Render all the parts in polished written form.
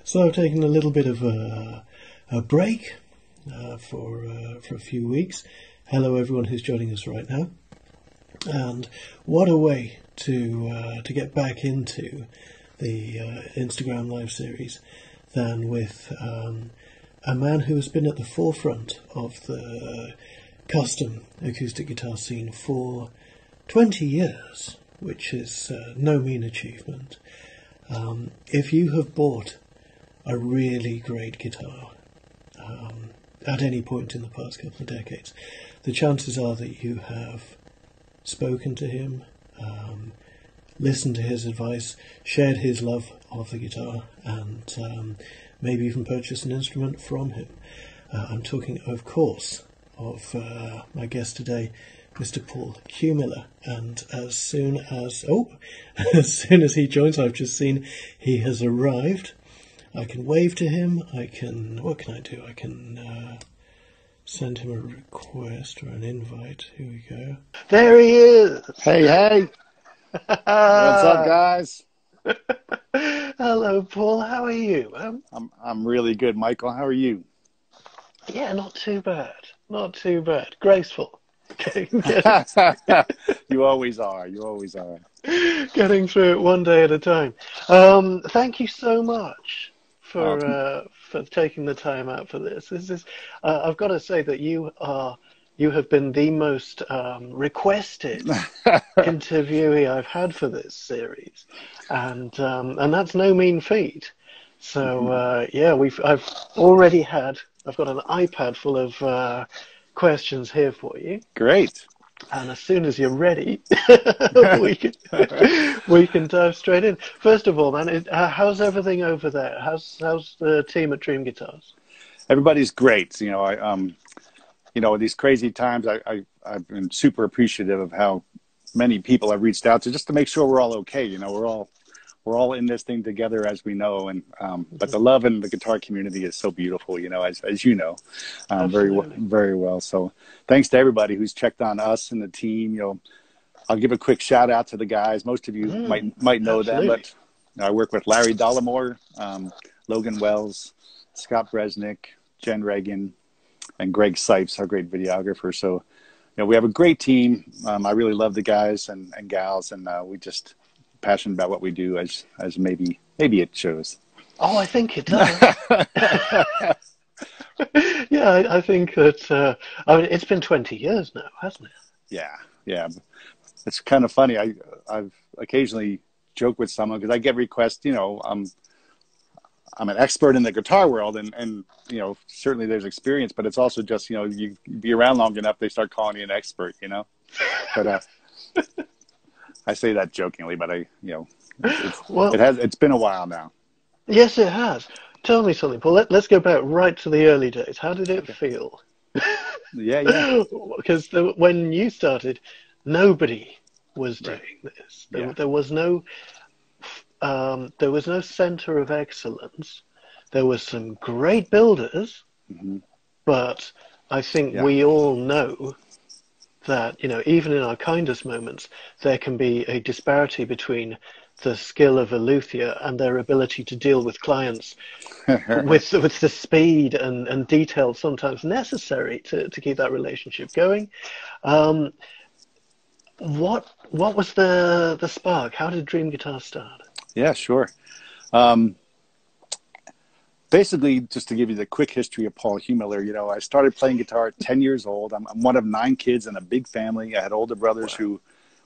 So I've taken a little bit of a break for a few weeks. Hello everyone who's joining us right now. And what a way to get back into the Instagram live series than with a man who has been at the forefront of the custom acoustic guitar scene for 20 years, which is no mean achievement. If you have bought a really great guitar at any point in the past couple of decades, the chances are that you have spoken to him, listened to his advice, shared his love of the guitar, and maybe even purchased an instrument from him. I'm talking, of course, of my guest today, Mr. Paul Heumiller, and as soon as he joins, I've just seen he has arrived. I can wave to him. What can I do? I can send him a request or an invite. Here we go. There he is. Hey. What's up, guys? Hello, Paul. How are you? I'm really good, Michael. How are you? Yeah, not too bad. Not too bad. Graceful. You always are. You always are. Getting through it one day at a time. Thank you so much for taking the time out for this. This is, I've got to say that you have been the most requested interviewee I've had for this series, and that's no mean feat. So I've got an iPad full of questions here for you. Great. And as soon as you're ready, we can dive straight in. First of all, man, how's everything over there? How's the team at Dream Guitars? Everybody's great. You know, these crazy times, I've been super appreciative of how many people I've reached out to just to make sure we're all okay. You know, we're all in this thing together, as we know, and but the love in the guitar community is so beautiful, you know, as you know, very well. So thanks to everybody who's checked on us and the team. You know, I'll give a quick shout out to the guys. Most of you might know them, but I work with Larry Dollamore, Logan Wells, Scott Bresnick, Jen Reagan, and Greg Sipes, our great videographer. So, you know, we have a great team. I really love the guys and gals, and we just passionate about what we do, as maybe it shows. Oh, I think it does. Yeah, I think that I mean, it's been 20 years now, hasn't it? Yeah. It's kind of funny. I've occasionally joked with someone because I get requests. You know, I'm an expert in the guitar world, and you know, certainly there's experience, but it's also just, you know, you be around long enough, they start calling you an expert. You know, but I say that jokingly, but it's been a while now. Yes, it has. Tell me something, Paul. Let's go back right to the early days. How did it feel? Yeah. Because when you started, nobody was doing this. There was no center of excellence. There was some great builders, but I think we all know that, you know, even in our kindest moments, there can be a disparity between the skill of a luthier and their ability to deal with clients with the speed and detail sometimes necessary to keep that relationship going. What was the spark? How did Dream Guitars start? Yeah, sure. Basically, just to give you the quick history of Paul Heumiller, you know, I started playing guitar at 10 years old. I'm one of 9 kids in a big family. I had older brothers who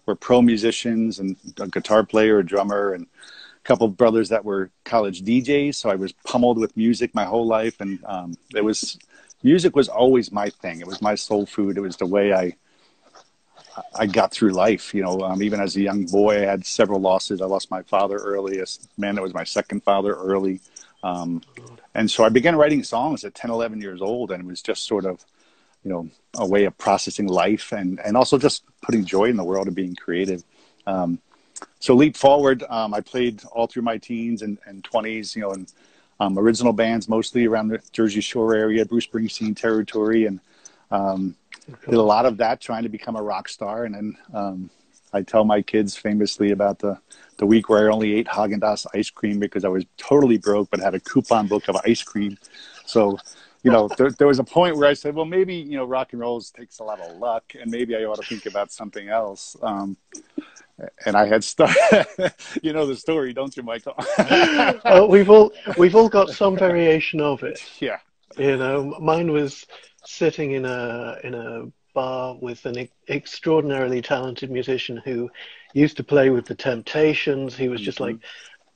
were pro musicians and a guitar player, a drummer, and a couple of brothers that were college DJs. So I was pummeled with music my whole life, and music was always my thing. It was my soul food. It was the way I got through life. You know, even as a young boy, I had several losses. I lost my father early. Man, that was my second father early. And so I began writing songs at 10, 11 years old, and it was just sort of, you know, a way of processing life and also just putting joy in the world and being creative. So leap forward, I played all through my teens and 20s, you know, in original bands, mostly around the Jersey Shore area, Bruce Springsteen territory, and did a lot of that trying to become a rock star. And then I tell my kids famously about the week where I only ate Haagen-Dazs ice cream because I was totally broke, but had a coupon book of ice cream. So, there was a point where I said, well, maybe, rock and roll takes a lot of luck, and maybe I ought to think about something else. And I had started, you know the story, don't you, Michael? Well, we've all got some variation of it. Yeah. Mine was sitting in a bar with an extraordinarily talented musician who used to play with the Temptations. He was just like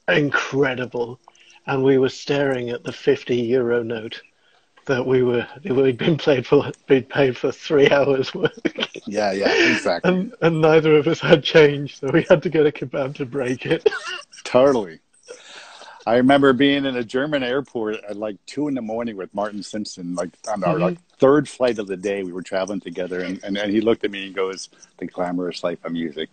incredible, and we were staring at the 50 euro note that we'd been paid for 3 hours work. Yeah, exactly. And neither of us had change, so we had to get a kebab to break it. Totally. I remember being in a German airport at like 2 a.m. with Martin Simpson, like on our like third flight of the day. We were traveling together, and he looked at me and goes, "The glamorous life of music."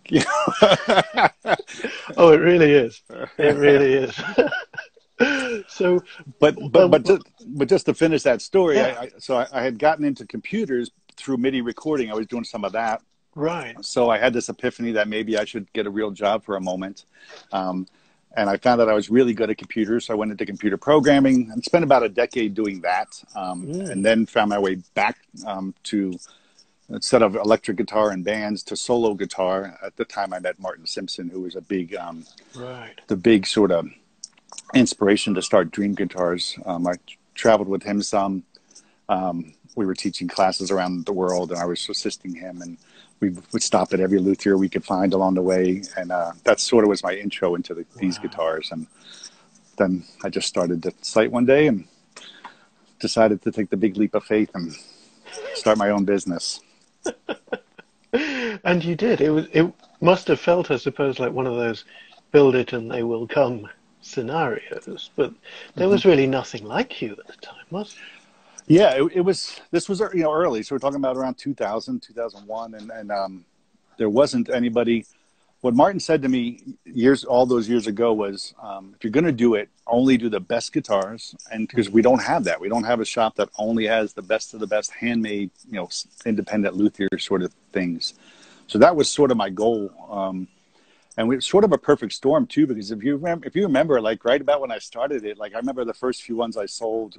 Oh, it really is. It really is. So, but just to finish that story, yeah. I had gotten into computers through MIDI recording. I was doing some of that. Right. So I had this epiphany that maybe I should get a real job for a moment. And I found that I was really good at computers. So I went into computer programming and spent about a decade doing that. And then found my way back to, instead of electric guitar and bands, to solo guitar. At the time I met Martin Simpson, who was a big, the big sort of inspiration to start Dream Guitars. I traveled with him some. We were teaching classes around the world, and I was assisting him, and we would stop at every luthier we could find along the way, and that sort of was my intro into these guitars. And then I just started the site one day and decided to take the big leap of faith and start my own business. And you did. It must have felt, I suppose, like one of those build it and they will come scenarios, but there was really nothing like you at the time, was there? Yeah, this was early, so we're talking about around 2000, 2001, and there wasn't anybody. What Martin said to me all those years ago was, if you're going to do it, only do the best guitars, and because we don't have that, we don't have a shop that only has the best of the best handmade, independent luthier sort of things. So that was sort of my goal. And we sort of a perfect storm too, because if you remember, like right about when I started it, like I remember the first few ones I sold,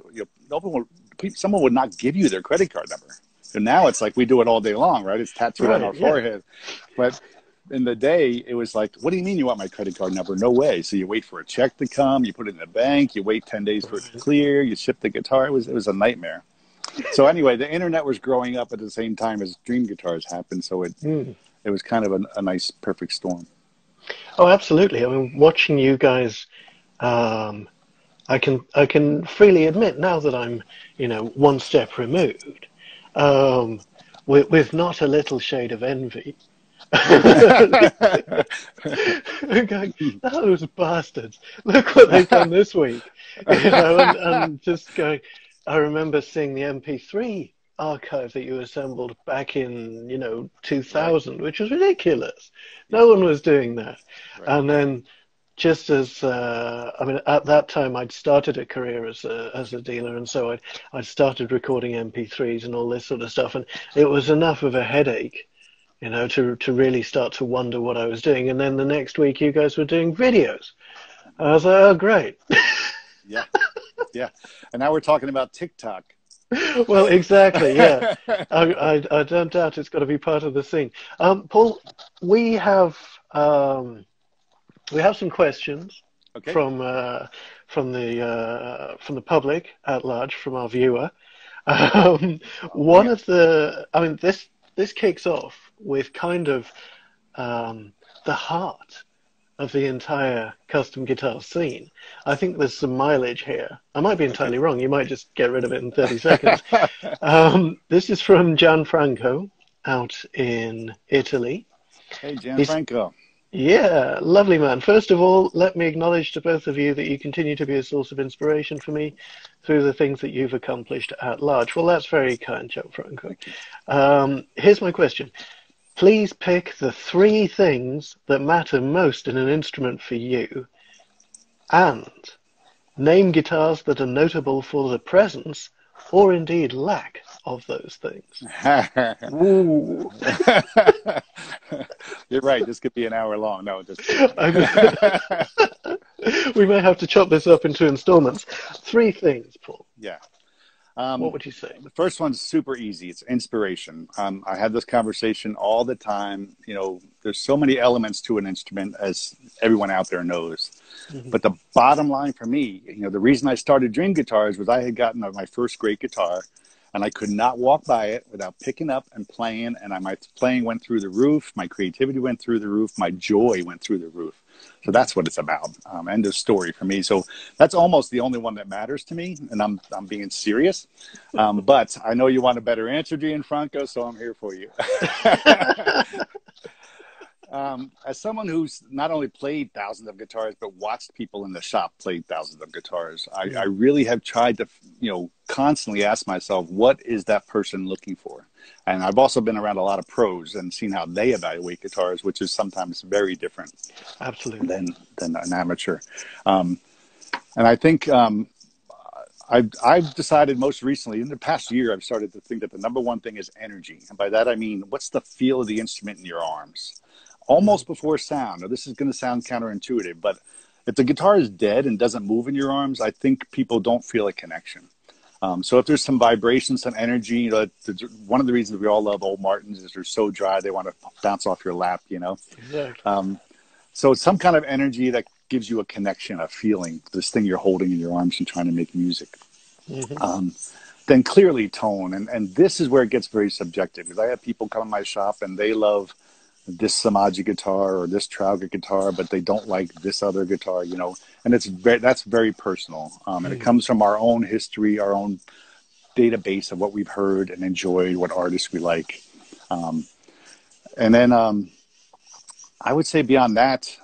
someone would not give you their credit card number. And now it's like we do it all day long, right? It's tattooed on our forehead. But in the day, it was like, what do you mean you want my credit card number? No way. So you wait for a check to come, you put it in the bank, you wait 10 days for it to clear, you ship the guitar. It was a nightmare. So anyway, the internet was growing up at the same time as Dream Guitars happened. So it was kind of a nice, perfect storm. Oh, absolutely. I mean, watching you guys, I can freely admit now that I'm, one step removed, with not a little shade of envy. Going, those bastards! Look what they've done this week, and just going. I remember seeing the MP3 archive that you assembled back in 2000, which was ridiculous. No one was doing that. And then just as at that time I'd started a career as a dealer, and so I'd started recording MP3s and all this sort of stuff, and it was enough of a headache to really start to wonder what I was doing. And then the next week you guys were doing videos. I was like, oh great. Yeah And now we're talking about TikTok. Well, exactly, yeah. I don't doubt it's got to be part of the scene. Paul, we have some questions from the public at large, from our viewer. This kicks off with kind of the heart of the entire custom guitar scene. I think there's some mileage here. I might be entirely wrong. You might just get rid of it in 30 seconds. This is from Gianfranco out in Italy. Hey, Gianfranco. Yeah, lovely man. First of all, let me acknowledge to both of you that you continue to be a source of inspiration for me through the things that you've accomplished at large. Well, that's very kind, Gianfranco. Here's my question. Please pick the 3 things that matter most in an instrument for you, and name guitars that are notable for the presence, or indeed lack, of those things? Ooh. You're right. This could be an hour long. No, just We may have to chop this up into installments. 3 things, Paul. yeah. What would you say? The first one's super easy. It's inspiration. I have this conversation all the time. You know, there's so many elements to an instrument, as everyone out there knows. Mm-hmm. But the bottom line for me, you know, the reason I started Dream Guitars was I had gotten my first great guitar, and I could not walk by it without picking up and playing. And my playing went through the roof. My creativity went through the roof. My joy went through the roof. So that's what it's about. End of story for me. So that's almost the only one that matters to me. And I'm being serious. But I know you want a better answer, Gianfranco, so I'm here for you. As someone who's not only played thousands of guitars, but watched people in the shop play thousands of guitars, I really have tried to, you know, constantly ask myself, what is that person looking for? And I've also been around a lot of pros and seen how they evaluate guitars, which is sometimes very different, absolutely, than an amateur. And I think I've decided most recently, in the past year, I've started to think that the number one thing is energy. And by that, I mean, what's the feel of the instrument in your arms? Almost before sound. Now, this is going to sound counterintuitive, but if the guitar is dead and doesn't move in your arms, I think people don't feel a connection. So if there's some vibration, some energy, you know, one of the reasons we all love old Martins is they're so dry, they want to bounce off your lap, you know. Exactly. So some kind of energy that gives you a connection, a feeling, this thing you're holding in your arms and trying to make music. Mm-hmm. Then clearly tone. And this is where it gets very subjective, because I have people come in my shop and they love this Samaji guitar or this Trauger guitar, but they don't like this other guitar, you know, and that's very personal. And it comes from our own history, our own database of what we've heard and enjoyed, what artists we like. And then I would say beyond that,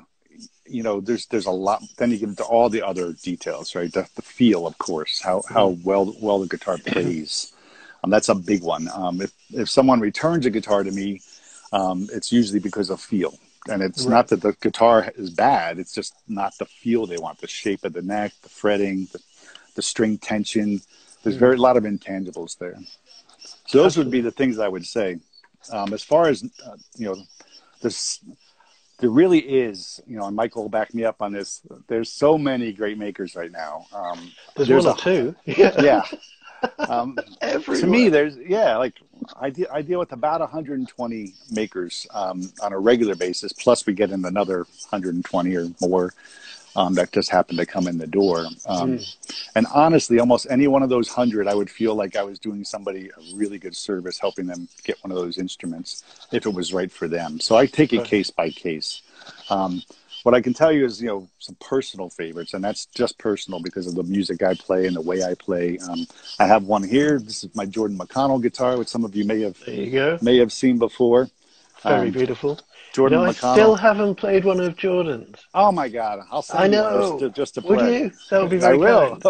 you know, there's a lot. Then you get into all the other details, right? The feel, of course, how well the guitar plays. That's a big one. If someone returns a guitar to me, it's usually because of feel. And it's not that the guitar is bad. It's just not the feel they want. The shape of the neck, the fretting, the string tension. There's a lot of intangibles there. So those would be the things I would say. As far as, you know, there really is, you know, and Michael will back me up on this. There's so many great makers right now. There's one or two. Yeah. To me, I deal with about 120 makers on a regular basis. Plus, we get in another 120 or more that just happen to come in the door. And honestly, almost any one of those 100, I would feel like I was doing somebody a really good service, helping them get one of those instruments if it was right for them. So I take it case by case. What I can tell you is, you know, some personal favorites, and that's just personal because of the music I play and the way I play. I have one here. This is my Jordan McConnell guitar, which some of you may have seen before. Very beautiful. Jordan McConnell. I still haven't played one of Jordan's. Oh my God! I'll send you just to play. Would you? That would be very kind.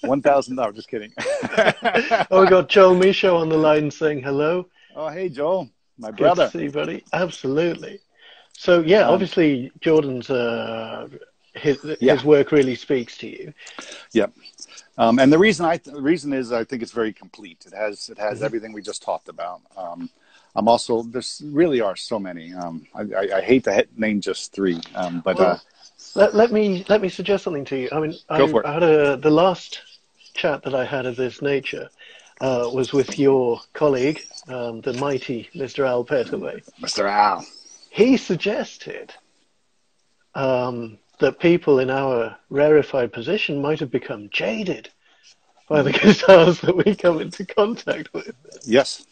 $1,000. Just kidding. Oh, we got Joel Michaud on the line saying hello. Oh, hey Joel, my brother. Good to see you, buddy. Absolutely. So yeah, obviously Jordan's his work really speaks to you. Yep. And the reason is I think it's very complete. It has everything we just talked about. I'm also, there really are so many. I hate to name just 3, but let me suggest something to you. I mean, I had the last chat that I had of this nature was with your colleague, the mighty Mr. Al Petaway. Mr. Al. He suggested that people in our rarefied position might have become jaded by the guitars that we come into contact with. Yes.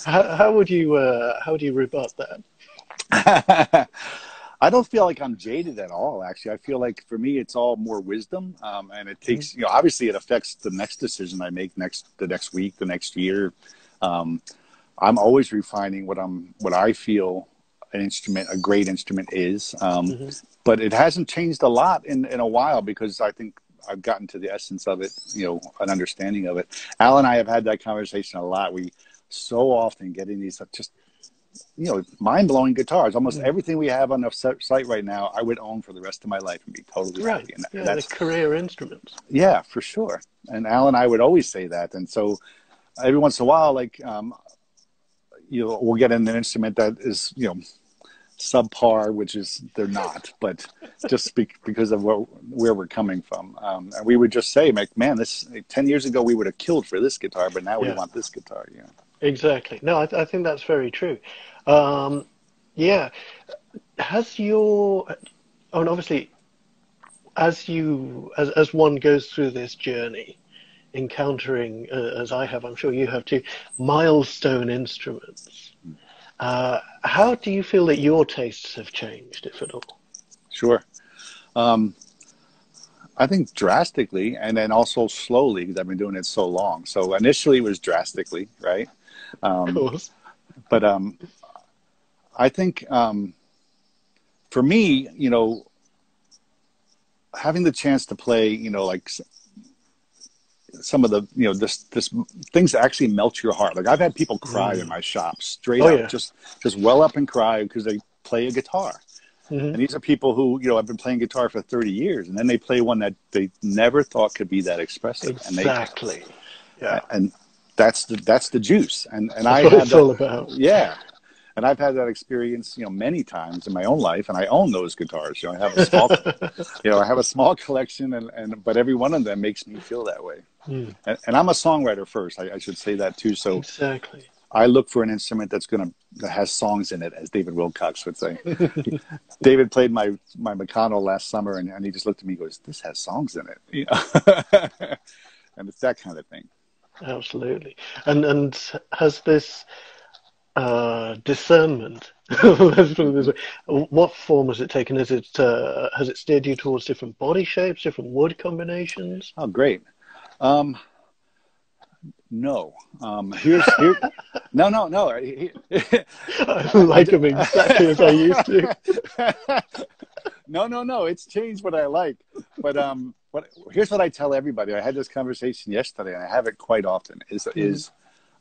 How would you rebut that? I don't feel like I'm jaded at all, actually. I feel like for me, it's all more wisdom. And it takes, you know, obviously it affects the next decision I make the next week, the next year. I'm always refining what I feel a great instrument is. But it hasn't changed a lot in a while because I think I've gotten to the essence of it, you know, an understanding of it. Al and I have had that conversation a lot. We so often get in these just mind-blowing guitars. Almost everything we have on the site right now, I would own for the rest of my life and be totally happy. And yeah, that's the career instruments. Yeah, for sure. And Al and I would always say that. And so every once in a while, like, we'll get an instrument that is, subpar, which is they're not, but just because of where we're coming from. And we would just say, like, man, 10 years ago we would have killed for this guitar, but now we want this guitar. Exactly. No, I think that's very true. Yeah. And obviously, as one goes through this journey, encountering, as I have, I'm sure you have too, milestone instruments, how do you feel that your tastes have changed, if at all? Sure. I think drastically, and then also slowly, because I've been doing it so long. So initially it was drastically, right? Of course. But I think for me, having the chance to play, like some of the, this things that actually melt your heart. Like I've had people cry in my shop, straight up, just well up and cry because they play a guitar. And these are people who, have been playing guitar for 30 years, and then they play one that they never thought could be that expressive. Exactly. And that's the juice. And that's what it's all about. Yeah. And I've had that experience, many times in my own life, and I own those guitars. I have a small, I have a small collection, but every one of them makes me feel that way. And I'm a songwriter first. I should say that too. So exactly, I look for an instrument that has songs in it, as David Wilcox would say. David played my Meccano last summer, and he just looked at me and goes, "This has songs in it," and it's that kind of thing. Absolutely. And has this discernment, let's put it this way, what form has it taken? Has it steered you towards different body shapes, different wood combinations? Oh, great. No. No. I like them exactly as I used to. No. It's changed what I like. But here's what I tell everybody. I had this conversation yesterday, and I have it quite often. Is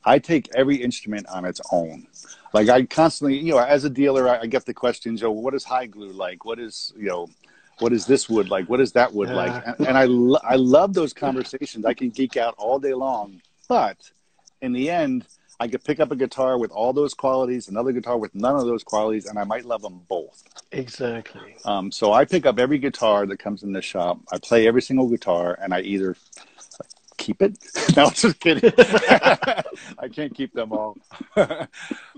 I take every instrument on its own. Like I constantly, as a dealer, I get the questions. What is high glue like? What is this wood like? What is that wood like? And I love those conversations. I can geek out all day long. But in the end, I could pick up a guitar with all those qualities, another guitar with none of those qualities, and I might love them both. Exactly. So I pick up every guitar that comes in the shop. I play every single guitar, and I either keep it. No, I'm just kidding. I can't keep them all.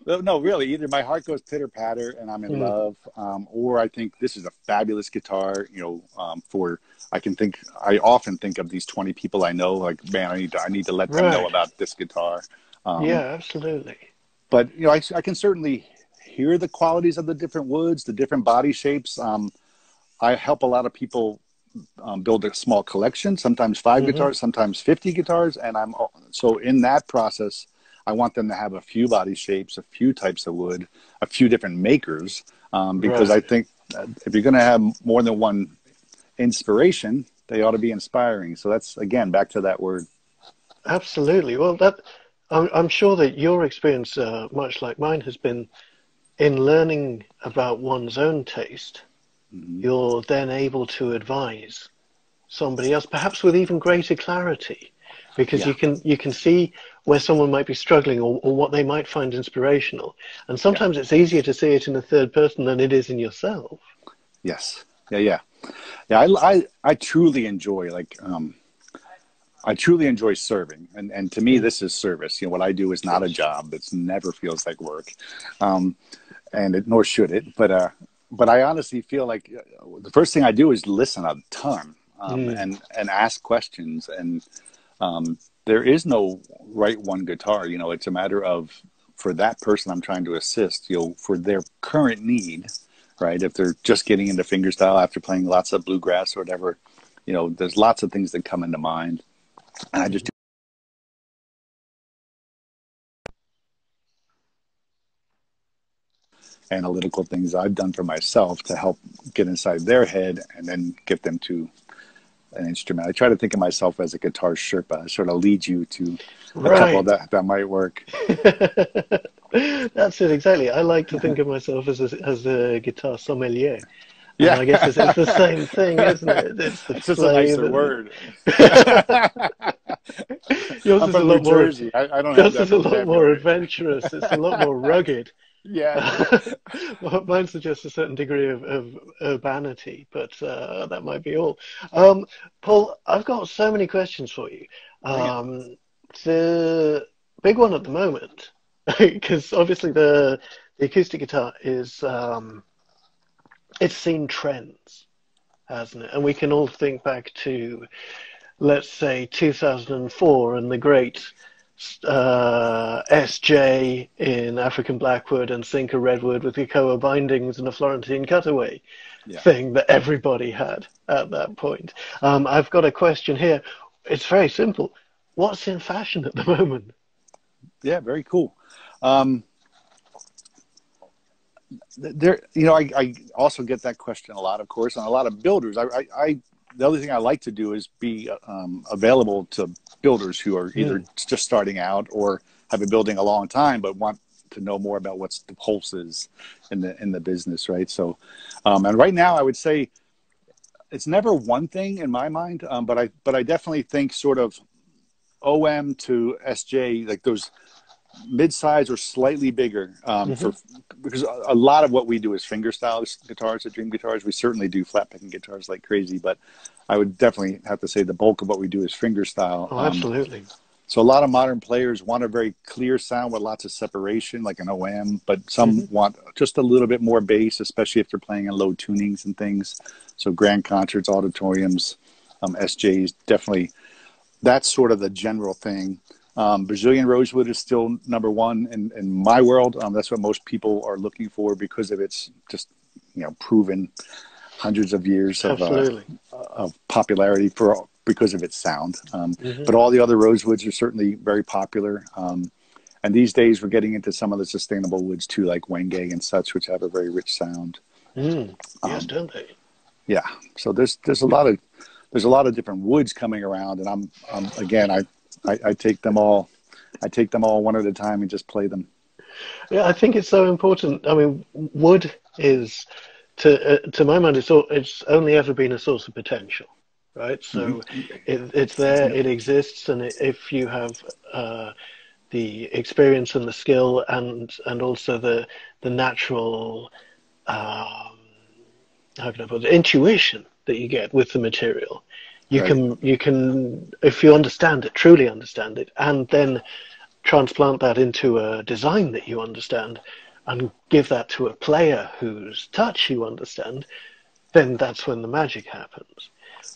No, really. Either my heart goes pitter patter, and I'm in love, or I think this is a fabulous guitar. I often think of these 20 people I know. Like, man, I need to let them know about this guitar. Yeah, absolutely. But I can certainly hear the qualities of the different woods, the different body shapes. I help a lot of people build a small collection, sometimes 5 guitars, sometimes 50 guitars. And so in that process, I want them to have a few body shapes, a few types of wood, a few different makers, because I think if you're going to have more than one inspiration, they ought to be inspiring. So that's, again, back to that word. Absolutely. Well, I'm sure that your experience, much like mine, has been in learning about one's own taste. You're then able to advise somebody else, perhaps with even greater clarity, because you can see where someone might be struggling or what they might find inspirational. And sometimes it's easier to see it in a third person than it is in yourself. Yes. Yeah. I truly enjoy I truly enjoy serving, and to me this is service. What I do is not a job. It never feels like work, nor should it. But I honestly feel like the first thing I do is listen a ton and ask questions. And there is no right one guitar. It's a matter of, for that person I'm trying to assist, for their current need, right? If they're just getting into fingerstyle after playing lots of bluegrass or whatever, there's lots of things that come into mind. And I just do analytical things I've done for myself to help get inside their head and then get them to an instrument. I try to think of myself as a guitar Sherpa. I sort of lead you to a couple that might work. That's it, exactly. I like to think of myself as a guitar sommelier. And Yeah. I guess it's the same thing, isn't it? It's the It's just a nicer flavor. word. Yours I'm is a from New lot more. Jersey. I don't have Yours that is a lot more vocabulary. adventurous. It's a lot more rugged. Yeah, yeah. Well, mine suggests a certain degree of urbanity, but that might be all. Paul, I've got so many questions for you. Bring it. The big one at the moment, because obviously the acoustic guitar is it's seen trends, hasn't it? And we can all think back to, let's say, 2004 and the great SJ in African Blackwood and Sinker Redwood with Ecoa bindings and a Florentine cutaway Yeah. thing that everybody had at that point. I've got a question here. It's very simple. What's in fashion at the moment? Yeah, very cool. Um, I also get that question a lot, of course, and a lot of builders. The other thing I like to do is be available to builders who are either just starting out or have been building a long time but want to know more about what's the pulse is in the business, right? So, and right now, I would say it's never one thing in my mind, but I definitely think sort of OM to SJ, like those mid-size or slightly bigger, because a lot of what we do is fingerstyle guitars at Dream Guitars. We certainly do flat picking guitars like crazy, but I would definitely have to say the bulk of what we do is fingerstyle. Oh, absolutely. So a lot of modern players want a very clear sound with lots of separation, like an OM, but some want just a little bit more bass, especially if they're playing in low tunings and things. So grand concerts, auditoriums, SJs, definitely. That's sort of the general thing. Brazilian rosewood is still number one in my world. That's what most people are looking for because of its just, proven hundreds of years of popularity because of its sound. But all the other rosewoods are certainly very popular. And these days we're getting into some of the sustainable woods too, like wenge and such, which have a very rich sound. Yes, don't they? Yeah. So there's a lot of different woods coming around, and I take them all. I take them all one at a time and just play them. Yeah, I think it's so important. I mean, wood is, to my mind, it's only ever been a source of potential, right? So it's there, it exists, and if you have the experience and the skill and also the natural how can I put it, intuition that you get with the material, you can if you understand it, truly understand it, and then transplant that into a design that you understand and give that to a player whose touch you understand, then that's when the magic happens.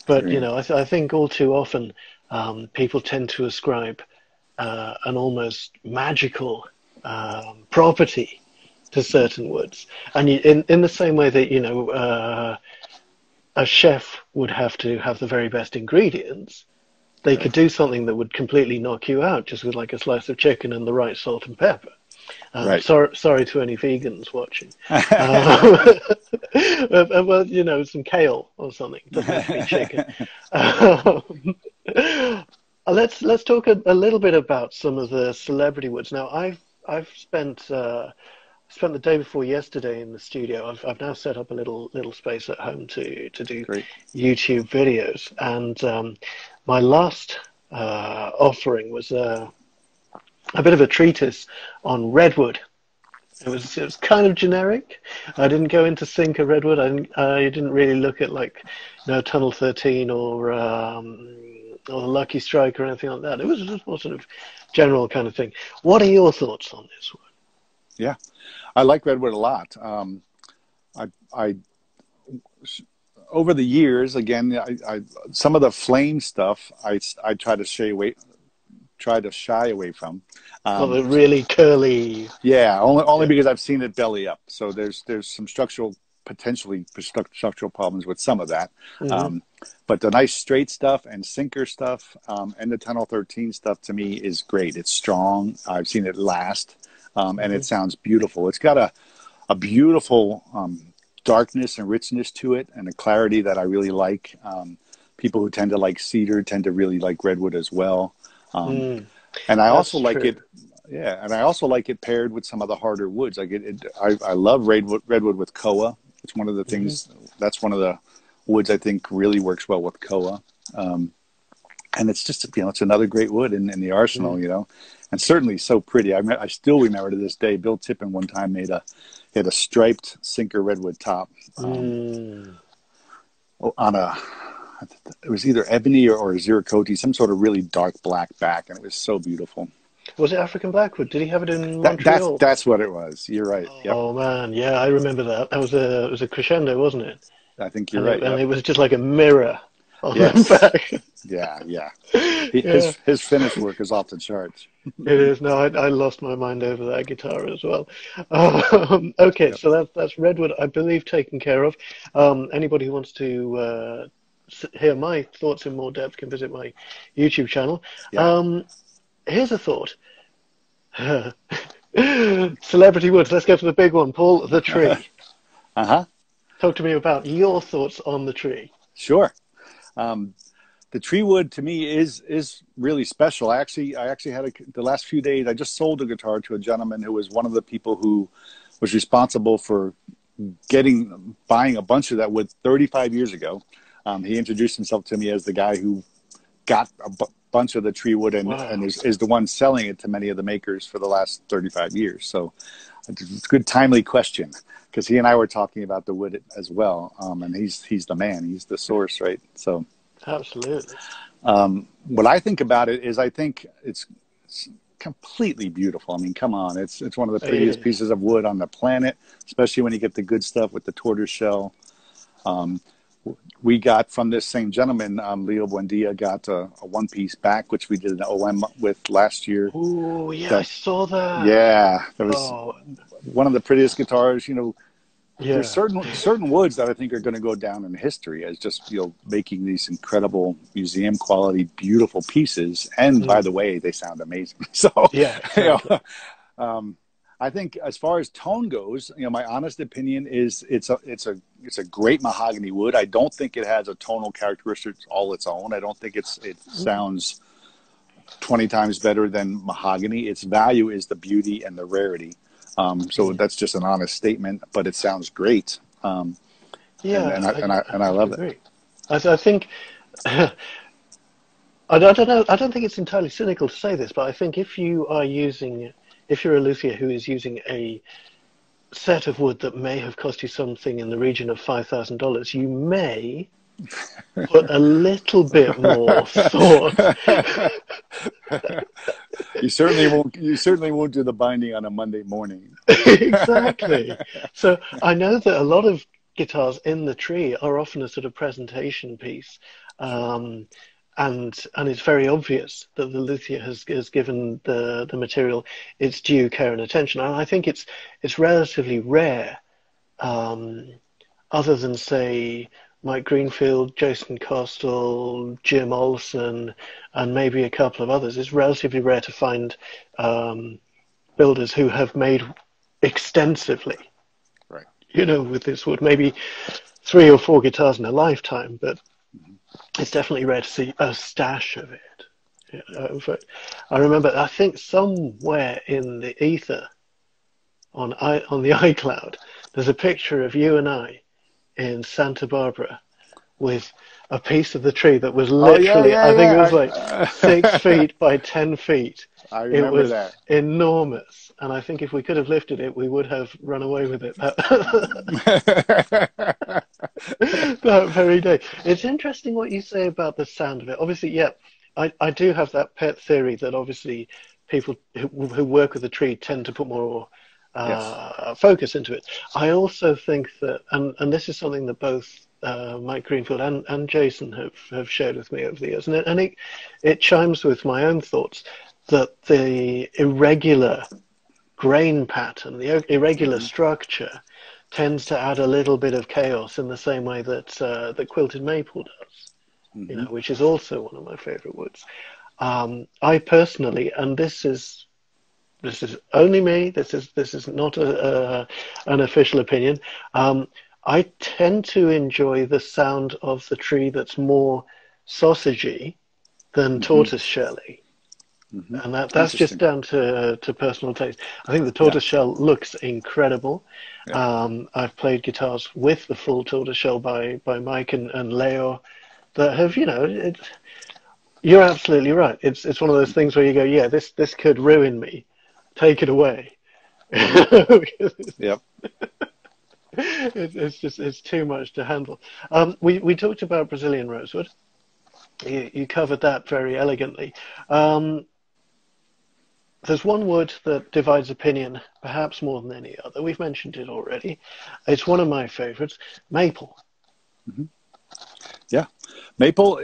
But I think all too often people tend to ascribe an almost magical property to certain woods, and in the same way that a chef would have to have the very best ingredients, they could do something that would completely knock you out just with like a slice of chicken and the right salt and pepper. Sorry to any vegans watching. Well, some kale or something. It doesn't have to be chicken. Let's talk a little bit about some of the celebrity woods. Now, I've spent the day before yesterday in the studio. I've now set up a little space at home to do YouTube videos, and my last offering was a bit of a treatise on Redwood. It was kind of generic. I didn't go into Sinker Redwood. I didn't really look at Tunnel 13 or the Lucky Strike or anything like that. It was just more sort of general kind of thing. What are your thoughts on this one? Yeah, I like Redwood a lot. I over the years, again, some of the flame stuff I try to shy away from. The really curly. Yeah, only because I've seen it belly up. So there's some potentially structural problems with some of that. But the nice straight stuff and sinker stuff and the Tunnel 13 stuff to me is great. It's strong. I've seen it last, and it sounds beautiful. It's got a beautiful darkness and richness to it, and a clarity that I really like. People who tend to like cedar tend to really like Redwood as well. And I also like it. Yeah, and I also like it paired with some of the harder woods. Like I love redwood with koa. It's one of the things. That's one of the woods I think really works well with koa. And it's just, it's another great wood in the arsenal, and certainly so pretty. I still remember to this day, Bill Tippin one time had a striped sinker redwood top on it was either ebony or zircote, some sort of really dark black back, and it was so beautiful. Was it African Blackwood? Did he have it in Montreal? That's what it was. You're right. Oh man, yeah, I remember that. That was it was a crescendo, wasn't it? I think you're right. And it was just like a mirror on Yes. the back. Yeah. His finish work is off the charts. It is. No, I lost my mind over that guitar as well. Okay, so that's Redwood, I believe, taken care of. Anybody who wants to hear my thoughts in more depth can visit my YouTube channel. Yeah. Here's a thought. Celebrity woods. Let's go for the big one, Paul. The tree. Talk to me about your thoughts on the tree. Sure. The tree wood to me is really special. I actually had the last few days. I just sold a guitar to a gentleman who was one of the people who was responsible for buying a bunch of that wood 35 years ago. He introduced himself to me as the guy who got a bunch of the tree wood and is the one selling it to many of the makers for the last 35 years. So it's a good timely question, because he and I were talking about the wood as well. And he's the man, he's the source, right? So absolutely. What I think about it is I think it's completely beautiful. I mean, come on, it's one of the prettiest pieces of wood on the planet, especially when you get the good stuff with the tortoise shell. We got from this same gentleman, Leo Buendia, got a one-piece back, which we did an OM with last year. Oh, yeah, I saw that. Yeah, that was one of the prettiest guitars. There's certain woods that I think are going to go down in history as just making these incredible museum quality, beautiful pieces. And by the way, they sound amazing. So yeah, exactly. I think as far as tone goes, my honest opinion is it's a great mahogany wood. I don't think it has a tonal characteristic all its own. I don't think it sounds 20 times better than mahogany. Its value is the beauty and the rarity. So that's just an honest statement, but it sounds great. And I love it. I think I don't know. I don't think it's entirely cynical to say this, but I think if you're a luthier who is using a set of wood that may have cost you something in the region of $5,000, you may put a little bit more thought. You certainly won't do the binding on a Monday morning. Exactly. So I know that a lot of guitars in the tree are often a sort of presentation piece. And it's very obvious that the luthier has given the material its due care and attention. And I think it's relatively rare, other than, say, Mike Greenfield, Jason Costal, Jim Olsen, and maybe a couple of others. It's relatively rare to find builders who have made extensively, right? With this wood, maybe 3 or 4 guitars in a lifetime, but it's definitely rare to see a stash of it. But I remember, I think somewhere in the ether on the iCloud, there's a picture of you and I in Santa Barbara with a piece of the tree that was literally, I think it was like 6 feet by 10 feet. I remember that. It was enormous. And I think if we could have lifted it, we would have run away with it that very day. It's interesting what you say about the sound of it. Obviously, yeah, I do have that pet theory that obviously people who work with the tree tend to put more focus into it. I also think that, and this is something that both Mike Greenfield and Jason have shared with me over the years, and it chimes with my own thoughts, that the irregular grain pattern, the irregular structure, tends to add a little bit of chaos in the same way that that quilted maple does, which is also one of my favorite woods. I personally, and this is only me, this is not an official opinion, I tend to enjoy the sound of the tree that's more sausagey than tortoise shelly. And that's just down to personal taste. I think the Tortoise Shell looks incredible. Yeah. I've played guitars with the full Tortoise Shell by Mike and Leo that have, you're absolutely right. It's one of those things where you go, yeah, this could ruin me. Take it away. Yep. It's too much to handle. We talked about Brazilian rosewood. You covered that very elegantly. There's one wood that divides opinion, perhaps more than any other. We've mentioned it already. It's one of my favorites, maple. Yeah, maple,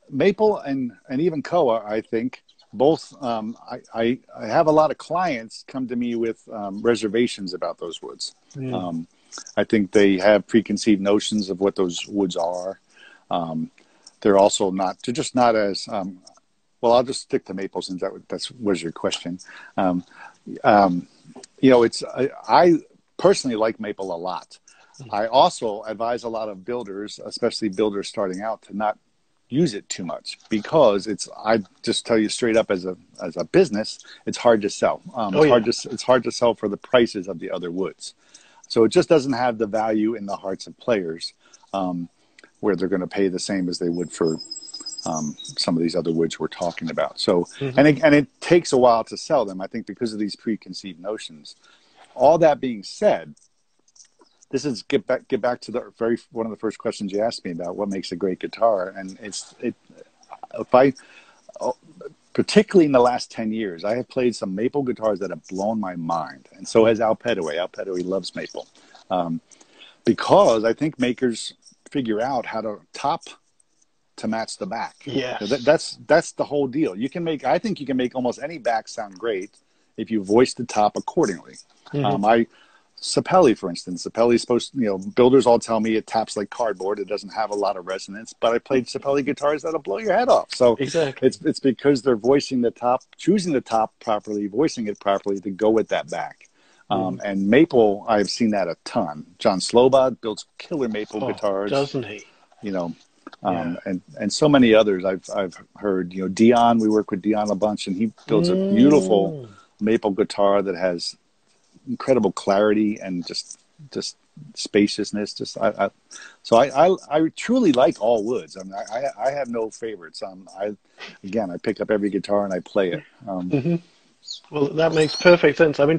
maple, and even koa. I think both. I have a lot of clients come to me with reservations about those woods. I think they have preconceived notions of what those woods are. They're also not. They're just not as. Well, I'll just stick to maple since that was your question. It's I personally like maple a lot. I also advise a lot of builders, especially builders starting out, to not use it too much because I just tell you straight up as a business, it's hard to sell. It's hard to sell for the prices of the other woods. So it just doesn't have the value in the hearts of players where they're going to pay the same as they would for some of these other woods we're talking about. So, and it takes a while to sell them, I think, because of these preconceived notions. All that being said, this is get back to the one of the first questions you asked me about what makes a great guitar, and particularly in the last 10 years, I have played some maple guitars that have blown my mind, and so has Al Petaway. Al Petaway loves maple because I think makers figure out how to top to match the back. Yeah, that's the whole deal. I think you can make almost any back sound great if you voice the top accordingly. Sapelli, for instance, Sapelli's supposed to, builders all tell me it taps like cardboard. It doesn't have a lot of resonance, but I played Sapelli guitars that'll blow your head off. So exactly, it's because they're voicing the top, choosing the top properly, voicing it properly to go with that back. And maple, I've seen that a ton. John Slobod builds killer maple guitars, doesn't he? And so many others I've heard. Dion, we work with Dion a bunch, and he builds a beautiful maple guitar that has incredible clarity and just spaciousness. I truly like all woods. I mean, I have no favorites. I pick up every guitar and I play it. Well, that makes perfect sense. I mean,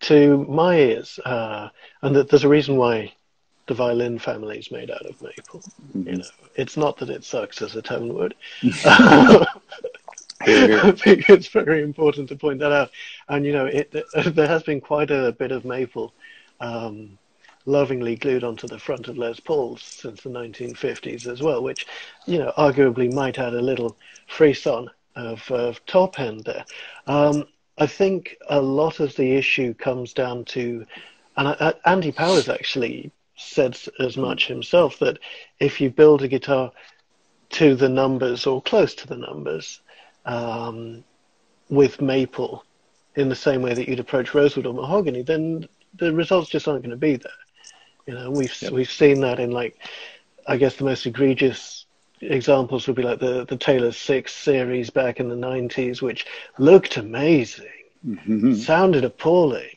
to my ears, and there's a reason why the violin family is made out of maple. It's not that it sucks as a tone wood. I think it's very important to point that out. And there has been quite a bit of maple lovingly glued onto the front of Les Pauls since the 1950s as well, which arguably might add a little frisson of top end there. I think a lot of the issue comes down to, and Andy Powers actually said as much himself, that if you build a guitar to the numbers or close to the numbers with maple in the same way that you'd approach rosewood or mahogany, then the results just aren't going to be there. We've seen that in, like, I guess the most egregious examples would be like the Taylor 6 series back in the 90s, which looked amazing, sounded appalling,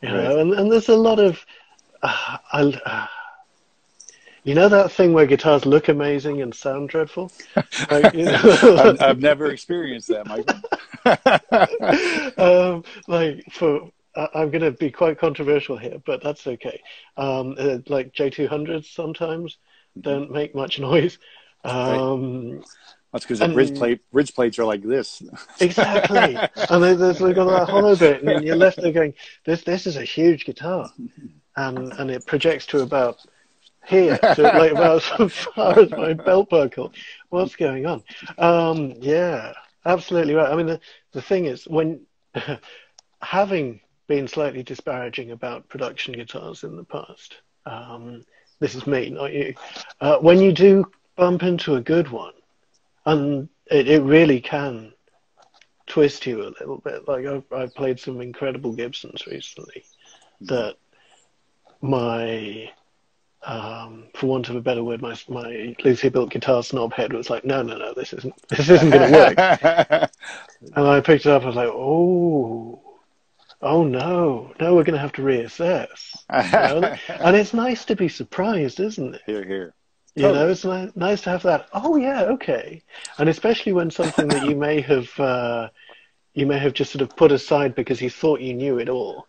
and there's a lot of that thing where guitars look amazing and sound dreadful? Like, I've never experienced that, Michael. I'm going to be quite controversial here, but that's okay. Like J200s sometimes don't make much noise. That's because the bridge plates are like this. Exactly. And there's got that hollow bit, and you're left there going, this is a huge guitar. And it projects to about here, to like about as far as my belt buckle. What's going on? Yeah, absolutely right. I mean, the thing is, when having been slightly disparaging about production guitars in the past, this is me, not you. When you do bump into a good one, and it really can twist you a little bit. Like I've played some incredible Gibsons recently that my for want of a better word, my luthier built guitar snob head was like, no, this isn't going to work. And I picked it up. I was like, oh no, we're going to have to reassess. And it's nice to be surprised, isn't it? Here. You know, it's nice to have that. Oh yeah, okay. And especially when something that you may have just sort of put aside because you thought you knew it all,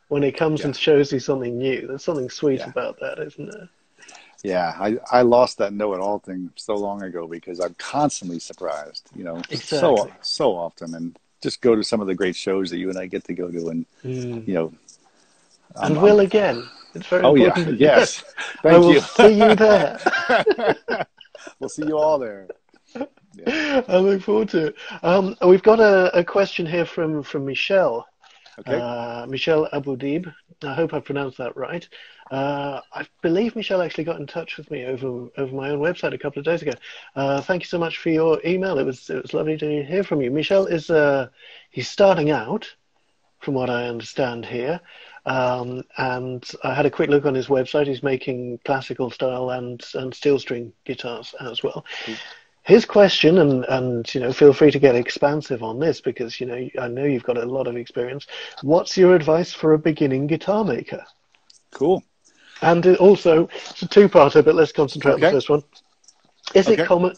when it comes and shows you something new, there's something sweet about that, isn't there? Yeah, I lost that know-it-all thing so long ago because I'm constantly surprised, you know, so often, and just go to some of the great shows that you and I get to go to, and you know, and will again. It's very important. Yeah, yes. Thank I will you. see you there. We'll see you all there. Yeah. I look forward to it. We've got a question here from Michelle. Okay. Michelle Aboudib. I hope I pronounced that right. I believe Michelle actually got in touch with me over my own website a couple of days ago. Thank you so much for your email. It was lovely to hear from you. Michelle is he's starting out, from what I understand here. And I had a quick look on his website. He's making classical style and steel string guitars as well. His question, and you know, feel free to get expansive on this because, you know, I know you've got a lot of experience. What's your advice for a beginning guitar maker? Cool. And also, it's a two-parter, but let's concentrate on the first one. Is it common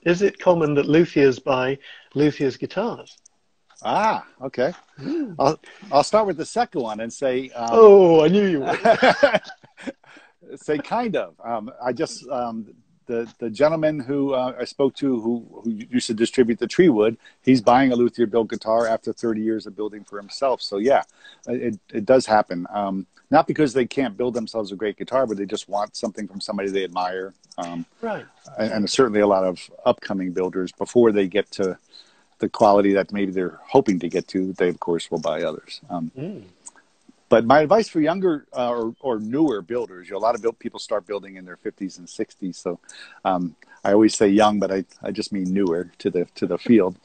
that luthiers buy luthiers guitars? Ah, okay. I'll start with the second one and say. I knew you would. Say kind of. I just the gentleman who I spoke to who used to distribute the Treewood, he's buying a luthier built guitar after 30 years of building for himself. So yeah, it does happen. Not because they can't build themselves a great guitar, but they just want something from somebody they admire. Right. And certainly a lot of upcoming builders, before they get to the quality that maybe they're hoping to get to, they of course will buy others. But my advice for younger or newer builders, you know, a lot of people start building in their 50s and 60s. So I always say young, but I just mean newer to the field.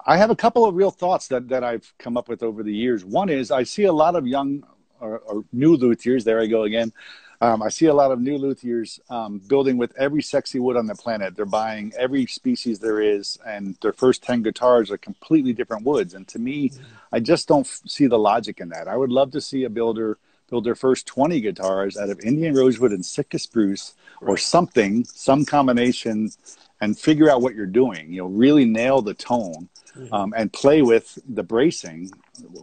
I have a couple of real thoughts that I've come up with over the years. One is I see a lot of young or new luthiers. There I go again. I see a lot of new luthiers building with every sexy wood on the planet. They're buying every species there is, and their first 10 guitars are completely different woods. And to me, I just don't see the logic in that. I would love to see a builder build their first 20 guitars out of Indian rosewood and Sitka spruce or something, some combination, and figure out what you're doing. You know, really nail the tone and play with the bracing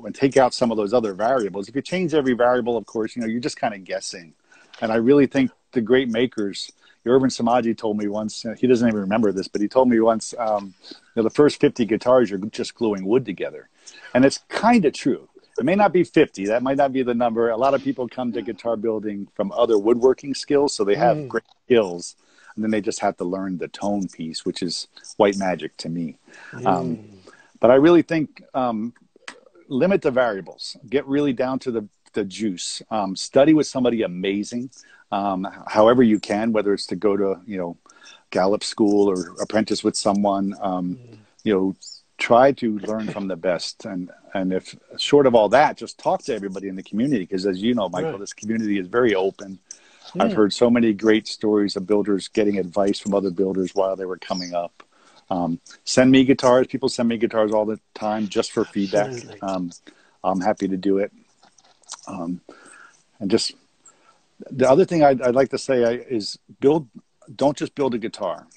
and take out some of those other variables. If you change every variable, of course, you know, you're just kind of guessing. And I really think the great makers, Irvin Samaji told me once, he doesn't even remember this, but he told me once, you know, the first 50 guitars, you're just gluing wood together. And it's kind of true. It may not be 50. That might not be the number. A lot of people come to guitar building from other woodworking skills, so they have great skills. And then they just have to learn the tone piece, which is white magic to me. But I really think limit the variables. Get really down to the juice. Study with somebody amazing, however you can, whether it's to go to, you know, Gallup school or apprentice with someone. You know, try to learn from the best. And if short of all that, just talk to everybody in the community. Because as you know, Michael, this community is very open. I've heard so many great stories of builders getting advice from other builders while they were coming up. Send me guitars. People send me guitars all the time just for feedback. I'm happy to do it. And just the other thing I'd like to say is don't just build a guitar.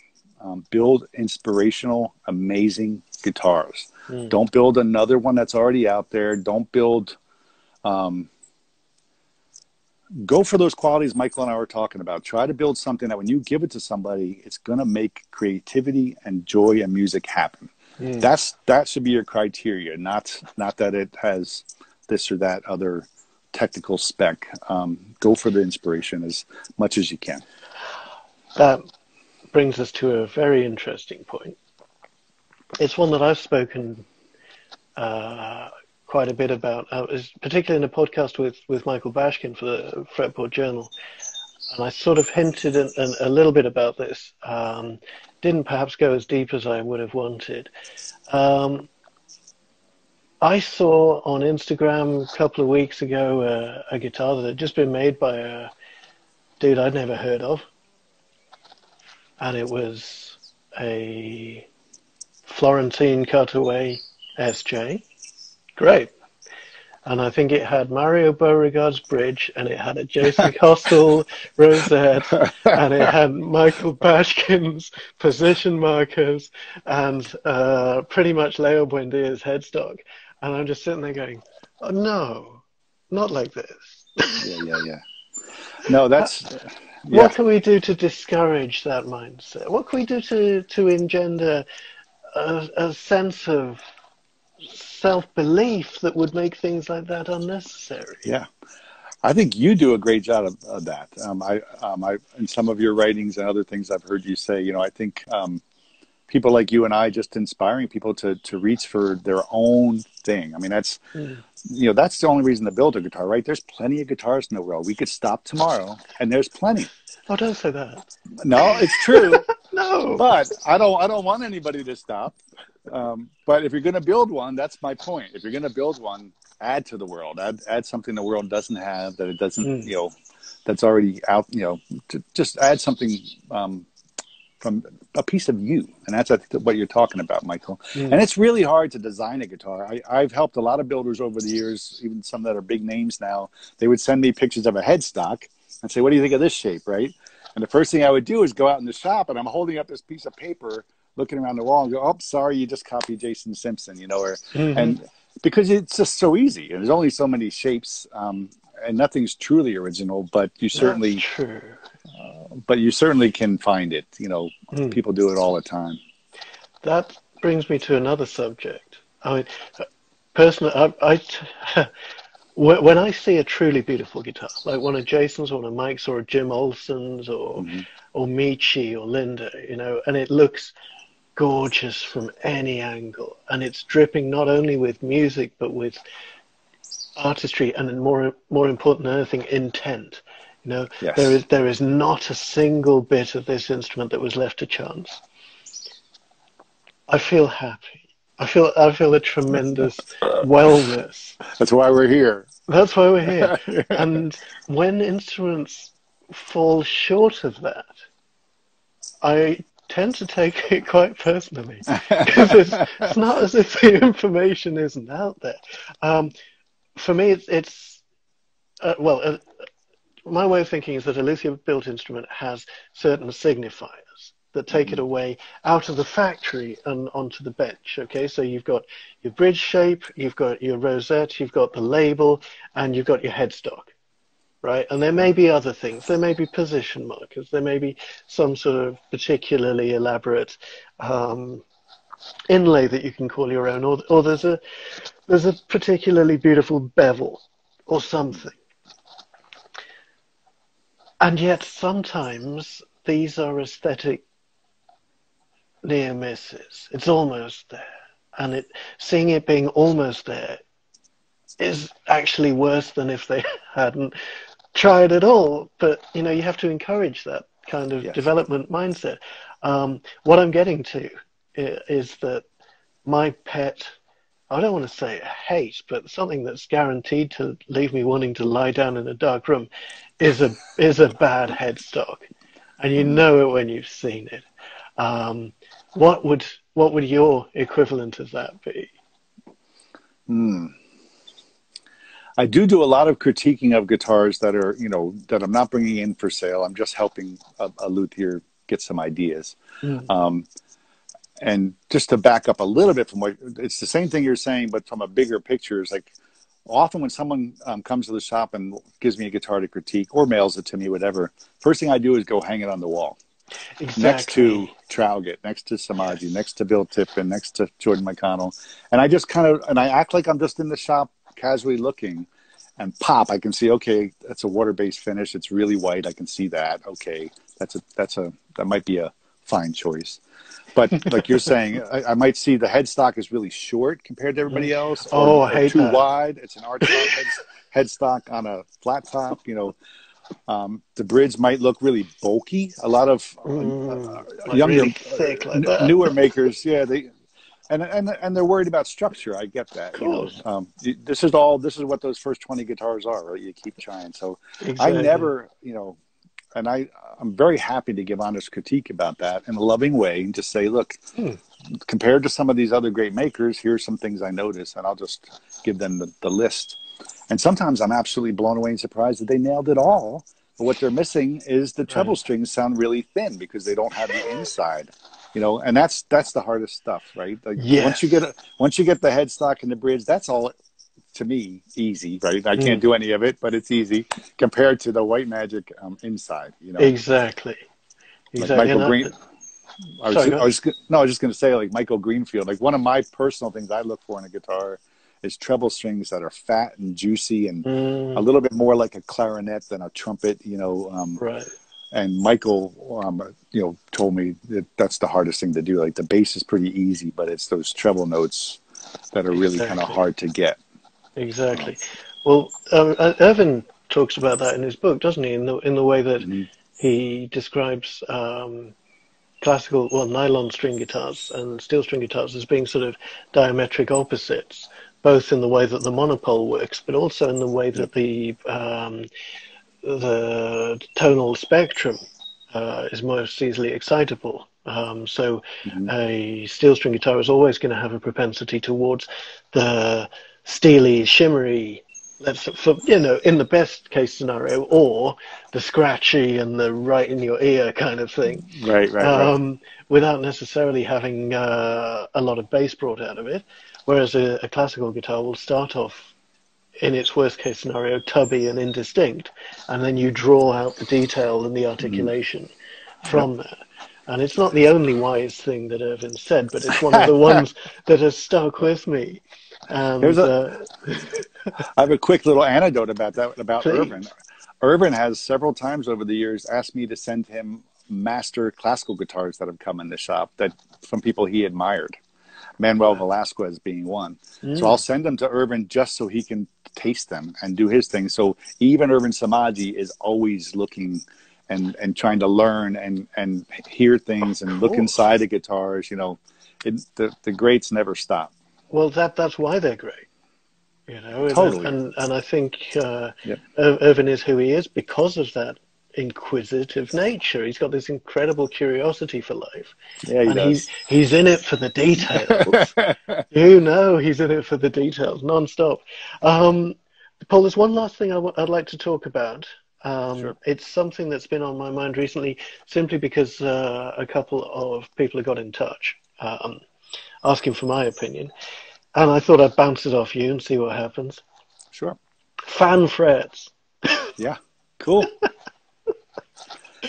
Build inspirational, amazing guitars. Don't build another one that's already out there. Don't build... go for those qualities Michael and I were talking about. Try to build something that when you give it to somebody, it's going to make creativity and joy and music happen. That should be your criteria, not that it has this or that other technical spec. Go for the inspiration as much as you can. That brings us to a very interesting point. It's one that I've spoken quite a bit about, particularly in a podcast with Michael Bashkin for the Fretboard Journal. And I sort of hinted a little bit about this. Didn't perhaps go as deep as I would have wanted. I saw on Instagram a couple of weeks ago a guitar that had just been made by a dude I'd never heard of. And it was a Florentine cutaway SJ. Great. And I think it had Mario Beauregard's bridge, and it had a Jason Costal rosette, and it had Michael Bashkin's position markers, and pretty much Leo Buendia's headstock. And I'm just sitting there going, oh, no, not like this. Yeah. No, that's... Yeah. What can we do to discourage that mindset? What can we do to engender a sense of self-belief that would make things like that unnecessary? Yeah, I think you do a great job of that. I in some of your writings and other things I've heard you say, I think people like you and I just inspiring people to reach for their own thing. I mean, that's that's the only reason to build a guitar, right? There's plenty of guitars in the world. We could stop tomorrow, and there's plenty. Oh, don't say that. No, it's true. No, but I don't want anybody to stop. But if you're going to build one, that's my point. If you're going to build one, add to the world. Add something the world doesn't have, that it doesn't, that's already out. Just add something from a piece of you, and that's what you're talking about, Michael. And it's really hard to design a guitar. I've helped a lot of builders over the years, even some that are big names now. They would send me pictures of a headstock and say, "What do you think of this shape?" Right? And the first thing I would do is go out in the shop, and I'm holding up this piece of paper, looking around the wall, and go, "Oh, sorry, you just copied Jason Simpson," and because it's just so easy, and there's only so many shapes, and nothing's truly original. But you certainly, can find it. People do it all the time. That brings me to another subject. I mean, personally, when I see a truly beautiful guitar, like one of Jason's, or one of Mike's, or a Jim Olsen's, or Michi, or Linda, and it looks gorgeous from any angle, and it's dripping not only with music but with artistry, and more important than anything, intent. Yes. There is not a single bit of this instrument that was left to chance. I feel happy. I feel a tremendous wellness. That's why we're here. That's why we're here. And when instruments fall short of that, I tend to take it quite personally, because it's not as if the information isn't out there. For me, it's my way of thinking is that a Lucio built instrument has certain signifiers that take it away out of the factory and onto the bench. Okay, so you've got your bridge shape, you've got your rosette, you've got the label, and you've got your headstock, right? And there may be other things. There may be position markers. There may be some sort of particularly elaborate inlay that you can call your own, or there's a particularly beautiful bevel or something. And yet sometimes these are aesthetic near misses. It's almost there. And seeing it being almost there is actually worse than if they hadn't tried at all. But, you have to encourage that kind of development mindset. What I'm getting to is that my pet, I don't want to say hate, but something that's guaranteed to leave me wanting to lie down in a dark room is a bad headstock, and you know it when you've seen it. What would your equivalent of that be? I do a lot of critiquing of guitars that are that I'm not bringing in for sale. I'm just helping a luthier get some ideas. And just to back up a little bit from it's the same thing you're saying, but from a bigger picture, is like often when someone comes to the shop and gives me a guitar to critique or mails it to me, whatever, first thing I do is go hang it on the wall. Exactly. Next to Traugott, next to Samaji, next to Bill Tippin, next to Jordan McConnell. And I just I act like I'm just in the shop casually looking, and pop, I can see, okay, that's a water-based finish. It's really white. I can see that. Okay, that might be a fine choice. But like you're saying, I might see the headstock is really short compared to everybody else. I hate too that. wide. It's an arch headstock on a flat top. The bridge might look really bulky. A lot of young, really thick like that. newer makers, and and they're worried about structure. I get that. Of course. This is what those first 20 guitars are, right? You keep trying. So Exactly. I never, and I'm very happy to give honest critique about that in a loving way and just say, look, compared to some of these other great makers, here's some things I noticed, and I'll just give them the list. And sometimes I'm absolutely blown away and surprised that they nailed it all. But what they're missing is the treble strings sound really thin because they don't have the inside, and that's the hardest stuff, right? Like once you get the headstock and the bridge, that's all to me easy, right? I can't do any of it, but it's easy compared to the White Magic inside, Exactly. Like Michael Green. I was just going to say, like Michael Greenfield, like one of my personal things I look for in a guitar is treble strings that are fat and juicy and a little bit more like a clarinet than a trumpet, right. And Michael, told me that that's the hardest thing to do. Like the bass is pretty easy, but it's those treble notes that are really kind of hard to get. Exactly. Well, Irvin talks about that in his book, doesn't he? In the way that he describes classical, nylon string guitars and steel string guitars as being sort of diametric opposites, both in the way that the monopole works, but also in the way that the tonal spectrum is most easily excitable. So a steel string guitar is always going to have a propensity towards the steely, shimmery, in the best case scenario, or the scratchy and the right in your ear kind of thing. Right. Without necessarily having a lot of bass brought out of it. Whereas a classical guitar will start off, in its worst case scenario, tubby and indistinct, and then you draw out the detail and the articulation from that. And it's not the only wise thing that Irvin said, but it's one of the ones that has stuck with me. And, I have a quick little anecdote about that, about please. Irvin. Irvin has several times over the years asked me to send him master classical guitars that have come in the shop from people he admired. Manuel Velasquez being one. So I'll send them to Irvin just so he can taste them and do his thing. So even Irvin Samaji is always looking and trying to learn and hear things and look inside the guitars. The greats never stop. Well, that's why they're great. Totally. And I think Irvin is who he is because of that inquisitive nature. He's got this incredible curiosity for life. Yeah, he does. He's in it for the details. He's in it for the details, non-stop. Paul, there's one last thing I'd like to talk about. Sure. It's something that's been on my mind recently, simply because a couple of people have got in touch asking for my opinion. And I thought I'd bounce it off you and see what happens. Sure. Fan frets. Yeah, cool.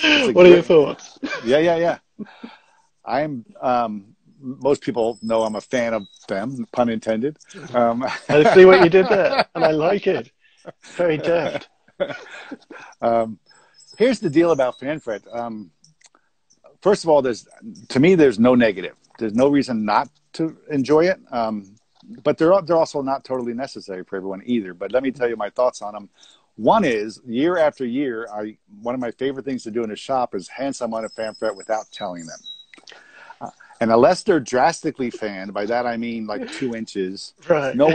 What are your thoughts? Yeah. I'm. Most people know I'm a fan of them, pun intended. I see what you did there, and I like it. Very deft. Here's the deal about fan fret. First of all, there's no negative. There's no reason not to enjoy it. But they're also not totally necessary for everyone either. But let me tell you my thoughts on them. One is, year after year, one of my favorite things to do in a shop is hand someone a fan fret without telling them. And unless they're drastically fanned, by that I mean like 2 inches, right. no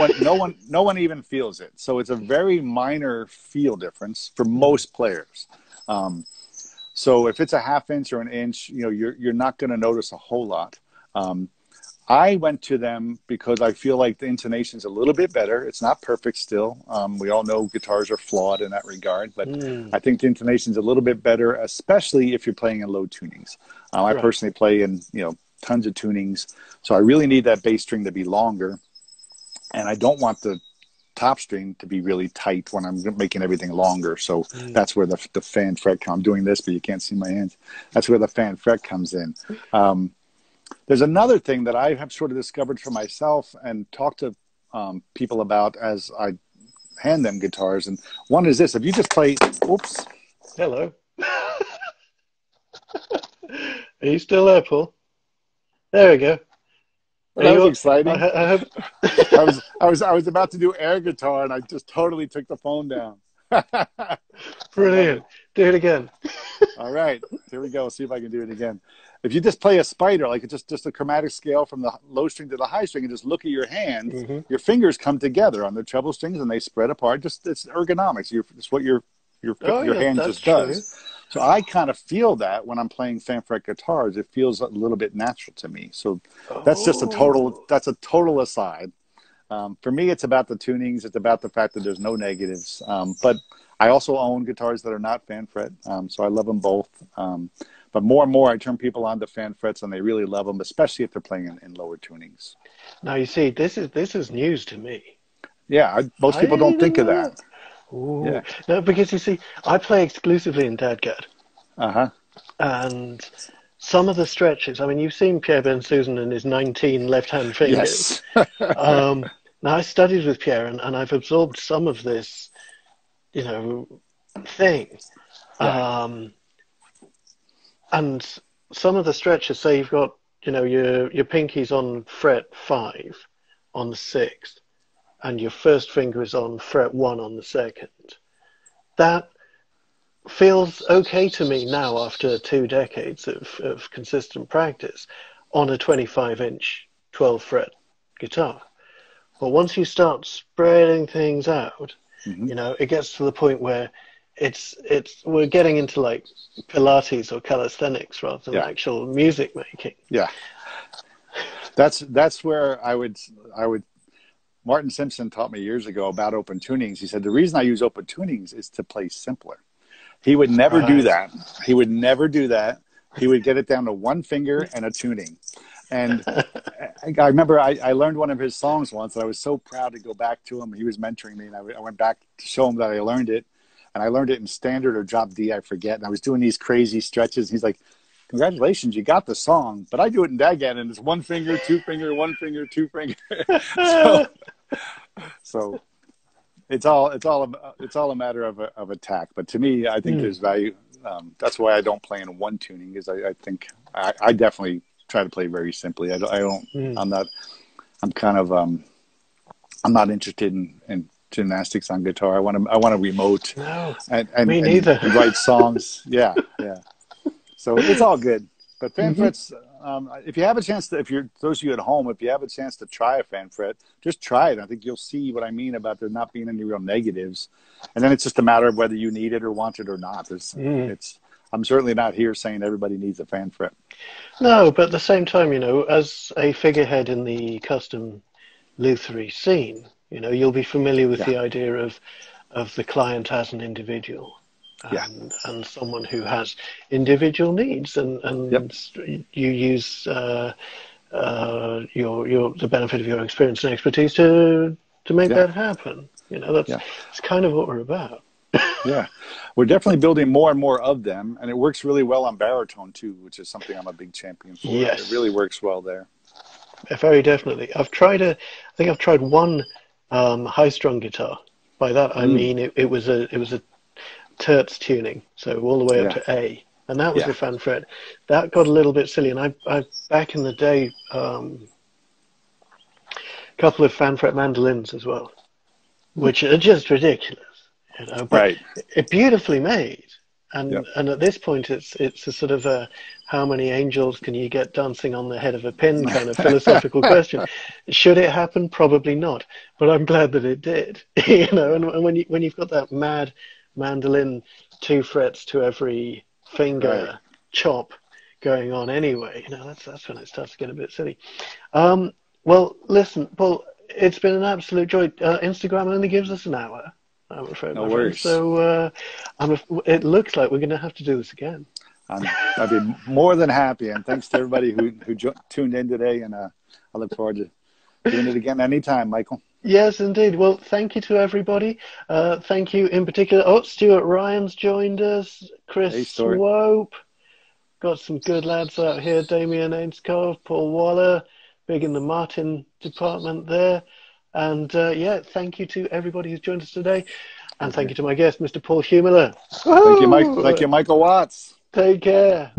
one even feels it. So it's a very minor feel difference for most players. So if it's a 1/2 inch or an inch, you're not going to notice a whole lot. I went to them because I feel like the intonation's a little bit better. It's not perfect still. We all know guitars are flawed in that regard, but I think the intonation's a little bit better, especially if you're playing in low tunings. I personally play in, tons of tunings. So I really need that bass string to be longer. And I don't want the top string to be really tight when I'm making everything longer. So that's where the fan fret comes. I'm doing this, but you can't see my hands. That's where the fan fret comes in. There's another thing that I have sort of discovered for myself and talked to people about as I hand them guitars. And one is this. If you just play, oops. Hello. Are you still there, Paul? There we go. Well, that was exciting. I hope... I was about to do air guitar and I just totally took the phone down. Brilliant. Do it again. All right, here we go. See if I can do it again. If you just play a spider, like it's just a chromatic scale from the low string to the high string, and just look at your hands, your fingers come together on the treble strings and they spread apart. Just it's ergonomics. It's what your hand just does. So I kind of feel that when I'm playing fan fret guitars, it feels a little bit natural to me. So that's just a total aside. For me, it's about the tunings. It's about the fact that there's no negatives. But I also own guitars that are not fan fret, so I love them both. But more and more, I turn people on to fan frets, and they really love them, especially if they're playing in lower tunings. Now, you see, this is news to me. Yeah, most people don't think of that. Ooh. Yeah. No, because you see, I play exclusively in DADGAD. And some of the stretches, I mean, you've seen Pierre Bensusan and his 19 left-hand fingers. Yes. Now, I studied with Pierre, and I've absorbed some of this, thing. Yeah. And some of the stretches, say you've got, your pinky's on fret 5 on the 6th, and your first finger is on fret 1 on the 2nd. That feels okay to me now after 2 decades of consistent practice on a 25-inch 12-fret guitar. But once you start spreading things out, it gets to the point where we're getting into like Pilates or calisthenics rather than actual music making. Yeah, that's where I would. Martin Simpson taught me years ago about open tunings. He said the reason I use open tunings is to play simpler. He would never do that. He would never do that. He would get it down to one finger and a tuning. And I remember I learned one of his songs once, and I was so proud to go back to him. He was mentoring me, and I went back to show him that I learned it. And I learned it in standard or drop D, I forget. And I was doing these crazy stretches. He's like, congratulations, you got the song. But I do it in DADGAD, and it's one finger, two finger, one finger, two finger. so it's all a matter of a tack. But to me, I think there's value. That's why I don't play in one tuning, is I think I definitely try to play very simply. I'm not interested in gymnastics on guitar. I want to remote. No, and me neither. And write songs. Yeah. So it's all good. But fan frets, if you have a chance to, those of you at home, if you have a chance to try a fan fret, just try it. I think you'll see what I mean about there not being any real negatives. And then it's just a matter of whether you need it or want it or not. I'm certainly not here saying everybody needs a fan fret. No, but at the same time, as a figurehead in the custom luthiery scene, you'll be familiar with the idea of the client as an individual. And someone who has individual needs, and you use the benefit of your experience and expertise to make that happen. That's kind of what we're about. Yeah, we're definitely building more and more of them, and it works really well on baritone too, which is something I'm a big champion for. Yes, it really works well there. Very definitely. I think I've tried one high-strung guitar. By that I mean it was a terts tuning, so all the way up to A, and that was a fan fret. That got a little bit silly, and I back in the day, a couple of fan fret mandolins as well, which are just ridiculous, but it beautifully made. And at this point, it's a sort of a how many angels can you get dancing on the head of a pin kind of philosophical question. Should it happen? Probably not, but I'm glad that it did. And when you've got that mad mandolin 2 frets to every finger chop going on anyway, that's when it starts to get a bit silly. Well, listen, Paul, it's been an absolute joy. Instagram only gives us an hour, I'm afraid. No worries. So it looks like we're going to have to do this again. I'd be more than happy, and thanks to everybody who tuned in today, and I look forward to doing it again anytime, Michael. Yes, indeed. Well, thank you to everybody. Thank you in particular. Oh, Stuart Ryan's joined us. Chris Swope. Got some good lads out here. Damien Ainskov, Paul Waller. Big in the Martin department there. And thank you to everybody who's joined us today. And thank you to my guest, Mr. Paul Heumiller. Thank you, Michael Watts. Take care.